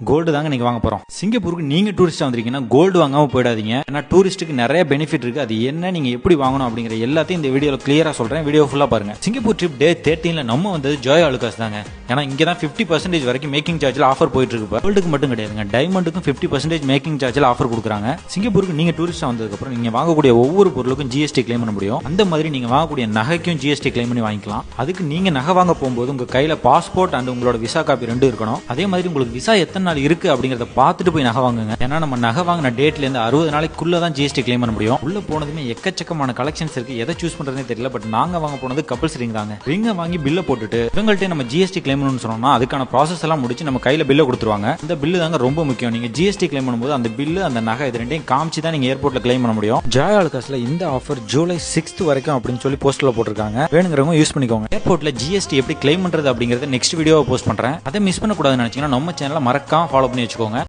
Gold தாங்க நீங்க வாங்க போறோம். சிங்கப்பூருக்கு நீங்க டூரிஸ்டா வந்திருக்கீங்கன்னா கோல்டு வாங்காம போயிடாதீங்க. ஏன்னா டூரிஸ்ட்டுக்கு நிறைய பெனிஃபிட் இருக்கு. அது என்ன, நீங்க எப்படி வாங்கணும் அப்படிங்கிற எல்லாத்தையும் இந்த வீடியோல கிளியரா சொல்றேன். வீடியோ ஃபுல்லா பாருங்க. சிங்கப்பூர் ட்ரிப் டே 13ல நம்ம வந்தது ஜோயா அலுகாஸ் தாங்க. ஏன்னா இங்க தான் 50% வரைக்கும் மேக்கிங் சார்ஜ்ல ஆஃபர் போயிட்டு இருக்கு. கோல்டுக்கு மட்டும் கிடையாதுங்க, டைமண்டுக்கும் 50% மேக்கிங் சார்ஜ்ல ஆஃபர் கொடுக்குறாங்க. சிங்கப்பூருக்கு நீங்க டூரிஸ்டா வந்ததுக்கு அப்புறம் நீங்க வாங்கக்கூடிய ஒவ்வொரு பொருளுக்கும் ஜிஎஸ்டி கிளைம் பண்ண முடியும். அந்த மாதிரி நீங்க வாங்கக்கூடிய நகைக்கும் ஜிஎஸ்டி கிளைம் பண்ணி வாங்கிக்கலாம். அதுக்கு நீங்க நகை வாங்க போகும்போது உங்க கையில பாஸ்போர்ட் அண்ட் உங்களோட விசா காப்பி ரெண்டும் இருக்கணும். அதே மாதிரி உங்களுக்கு விசா எத்தனை நாள் இருக்கு அப்படிங்கறத பார்த்துட்டு போய் நகை வாங்குங்க. ஏன்னா நம்ம நகை வாங்கின டேட்ல இருந்து 60 நாளைக்குள்ள தான் ஜிஎஸ்டி கிளைம் பண்ண முடியும். உள்ள போனதுமே எக்கச்சக்கமான கலெக்ஷன்ஸ் இருக்கு. எதை சூஸ் பண்றதுனே தெரியல. பட் நாங்க வாங்க போனது கப்பல்ஸ் ரிங் தாங்க. ரிங்கை வாங்கி பில்ல போட்டுட்டு இவங்கள்ட்ட நம்ம ஜிஎஸ்டி கிளைம் பண்ணணும்னு சொன்னோம்னா அதுக்கான ப்ராசஸ் எல்லாம் முடிச்சு நம்ம கையில பில்ல கொடுத்துருவாங்க. இந்த பில்லு தாங்க ரொம்ப முக்கியம். நீங்க ஜிஎஸ்டி கிளைம் பண்ணும்போது அந்த பில்லு அந்த நகை இது ரெண்டையும் காமிச்சு தான் நீங்க ஏர்போர்ட்ல கிளைம் பண்ண முடியும். ஜோயா அலுகாஸ்ல இந்த ஆஃபர் ஜூலை 6th வரைக்கும் அப்படின்னு சொல்லி போஸ்டர்ல போட்டிருக்காங்க. வேணுங்கிறவங்க யூஸ் பண்ணிக்கோங்க. ஏர்போர்ட்ல ஜிஎஸ்டி எப்படி கிளைம் பண்றது அப்படிங்கறத நெக்ஸ்ட் வீடியோவை போஸ்ட் பண்றேன். அதை மிஸ் பண்ணக்கூடாதுன்னு நினைச்சீங்கன்னா நம்ம சேனலை மறக்காம ஃபாலோ பண்ணி வச்சுக்கோங்க.